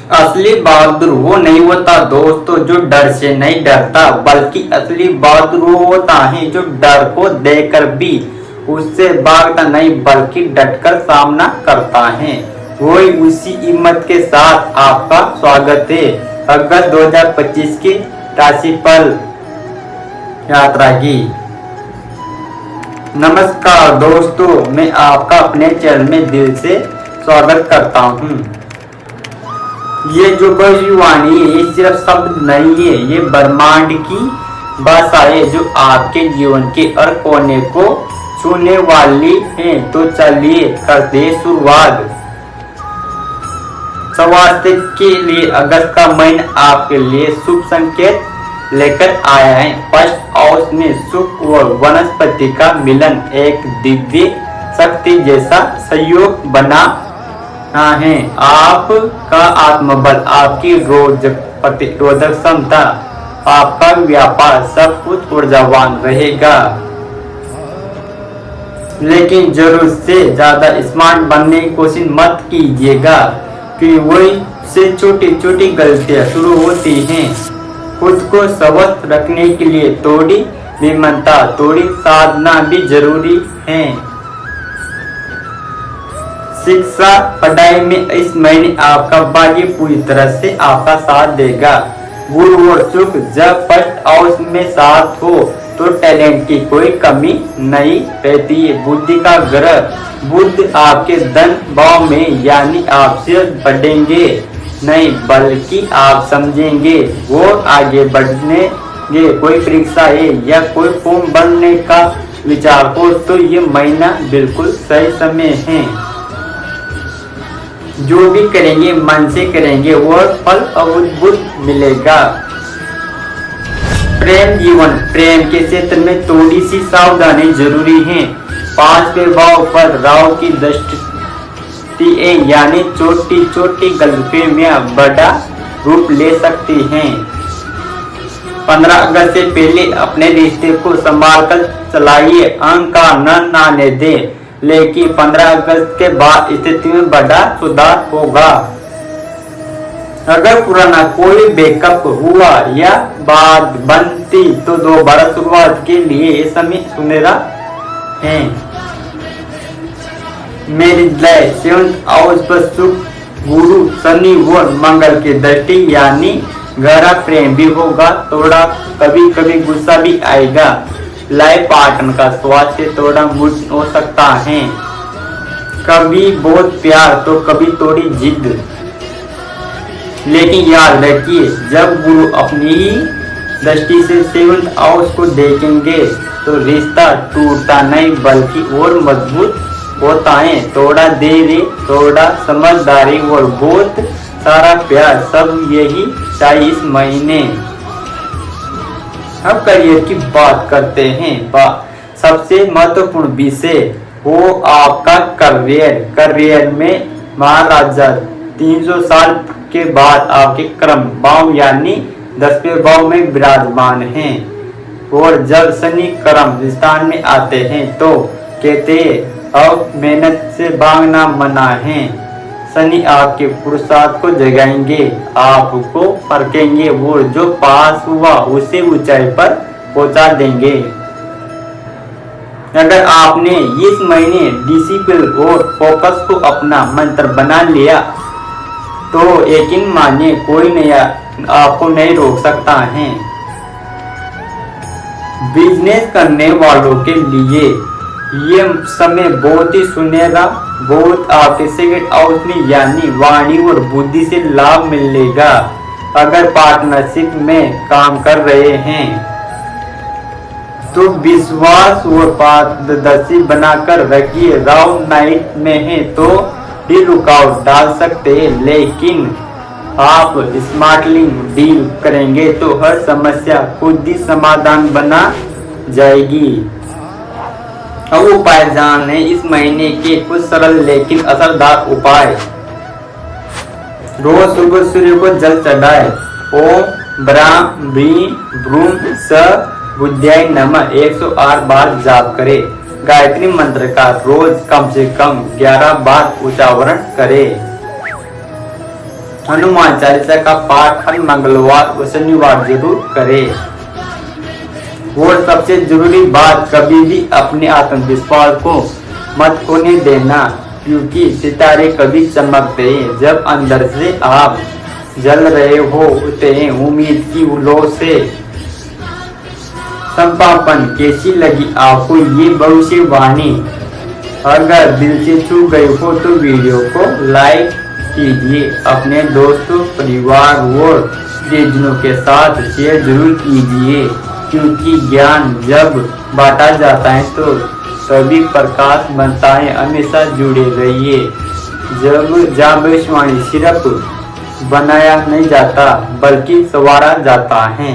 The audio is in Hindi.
असली बहादुर वो नहीं होता दोस्तों जो डर से नहीं डरता, बल्कि असली बहादुर वो होता है जो डर को देखकर भी उससे भागता नहीं बल्कि डटकर सामना करता है। वही उसी हिम्मत के साथ आपका स्वागत है अगस्त 2025 की राशिफल यात्रा की। नमस्कार दोस्तों, मैं आपका अपने चैनल में दिल से स्वागत करता हूँ। ये जो भविष्यवाणी है ये सिर्फ शब्द नहीं है, ये ब्रह्मांड की भाषा है जो आपके जीवन के हर कोने को छूने वाली है। तो चलिए करते हैं शुरुआत। स्वास्थ्य के लिए अगस्त का महीना आपके लिए शुभ संकेत लेकर आया है। फर्स्ट हाउस में सुख और वनस्पति का मिलन एक दिव्य शक्ति जैसा सहयोग बना है। आपका आत्मबल, आपकी रोग प्रतिरोधक क्षमता, आपका व्यापार सब कुछ ऊर्जावान रहेगा। लेकिन जरूरत से ज्यादा स्मार्ट बनने की कोशिश मत कीजिएगा कि वही से छोटी छोटी गलतियां शुरू होती हैं। खुद को स्वस्थ रखने के लिए थोड़ी विनम्रता, थोड़ी साधना भी जरूरी है। शिक्षा पढ़ाई में इस महीने आपका भाग्य पूरी तरह से आपका साथ देगा। गुरु और शुक्र जब फर्स्ट हाउस में साथ हो तो टैलेंट की कोई कमी नहीं रहती है। बुद्धि का ग्रह बुध आपके धन भाव में, यानी आप सिर्फ बढ़ेंगे नहीं बल्कि आप समझेंगे वो आगे बढ़ने कोई परीक्षा है या कोई फॉर्म बनने का विचार हो तो ये महीना बिल्कुल सही समय है। जो भी करेंगे मन से करेंगे और फल अद्भुत मिलेगा। प्रेम जीवन, प्रेम के क्षेत्र में थोड़ी सी सावधानी जरूरी है। 5वें भाव पर राहु की दृष्टि है, यानी छोटी छोटी गलतफहमियां बड़ा रूप ले सकती हैं। 15 अगस्त से पहले अपने रिश्ते को संभाल कर चलाइए, अहंकार न आने दें। लेकिन 15 अगस्त के बाद स्थिति में बड़ा सुधार होगा। अगर पुराना कोई बैकअप हुआ या बात बनती तो दोबारा शुरुआत के लिए ये समय सुनहरा है। मैरिज लाइफ 7th हाउस पर सुख, गुरु, शनि और मंगल की दृष्टि, यानी गहरा प्रेम भी होगा। थोड़ा कभी कभी गुस्सा भी आएगा। लाइफ पार्टनर का स्वास्थ्य थोड़ा मुश्किल हो सकता है। कभी बहुत प्यार तो कभी थोड़ी जिद। लेकिन याद रखिए, जब गुरु अपनी ही दृष्टि से 7th हाउस को देखेंगे तो रिश्ता टूटता नहीं बल्कि और मजबूत होता है। थोड़ा देरी, थोड़ा समझदारी और बहुत सारा प्यार, सब यही चाहिए इस महीने। अब करियर की बात करते हैं। सबसे महत्वपूर्ण विषय वो आपका करियर में महाराजा 300 साल के बाद आपके कर्म भाव यानी 10वें भाव में विराजमान हैं। और जब शनि कर्म स्थान में आते हैं तो कहते अब मेहनत से भागना मना है। शनि आपके पुरुषार्थ को जगाएंगे, आपको परखेंगे और जो पास हुआ उसे ऊंचाई पर पहुंचा देंगे। अगर आपने इस महीने डिसिप्लिन और फोकस को अपना मंत्र बना लिया तो यकीन मानिए कोई नया आपको नहीं रोक सकता है। बिजनेस करने वालों के लिए ये समय बहुत ही सुनहरा, बहुत आपके 2nd हाउस में यानी वाणी और बुद्धि से लाभ मिलेगा। अगर पार्टनरशिप में काम कर रहे हैं तो विश्वास और पारदर्शी बनाकर रखिए। राहु नाइट में है तो भी रुकावट डाल सकते हैं, लेकिन आप स्मार्टली डील करेंगे तो हर समस्या खुद ही समाधान बना जाएगी। अब उपाय जाने इस महीने के कुछ सरल लेकिन असरदार उपाय। रोज सुबह सूर्य को जल चढ़ाए। ओम ब्राह्म भीम भ्रूम स बुद्धाय नमः 108 बार जाप करें। गायत्री मंत्र का रोज कम से कम 11 बार उच्चारण करें। हनुमान चालीसा का पाठ हर मंगलवार व शनिवार जरूर करें। और सबसे जरूरी बात, कभी भी अपने आत्मविश्वास को मत खोने देना, क्योंकि सितारे कभी चमकते हैं जब अंदर से आप जल रहे होते हैं उम्मीद की उलो से। संपापन कैसी लगी आपको ये भविष्यवाणी? अगर दिल से छू गई हो तो वीडियो को लाइक कीजिए, अपने दोस्तों, परिवार और प्रियजनों के साथ शेयर जरूर कीजिए, क्योंकि ज्ञान जब बांटा जाता है तो तभी प्रकाश बनता है। हमेशा जुड़े रहिए। जब भविष्यवाणी सिर्फ बनाया नहीं जाता बल्कि संवारा जाता है।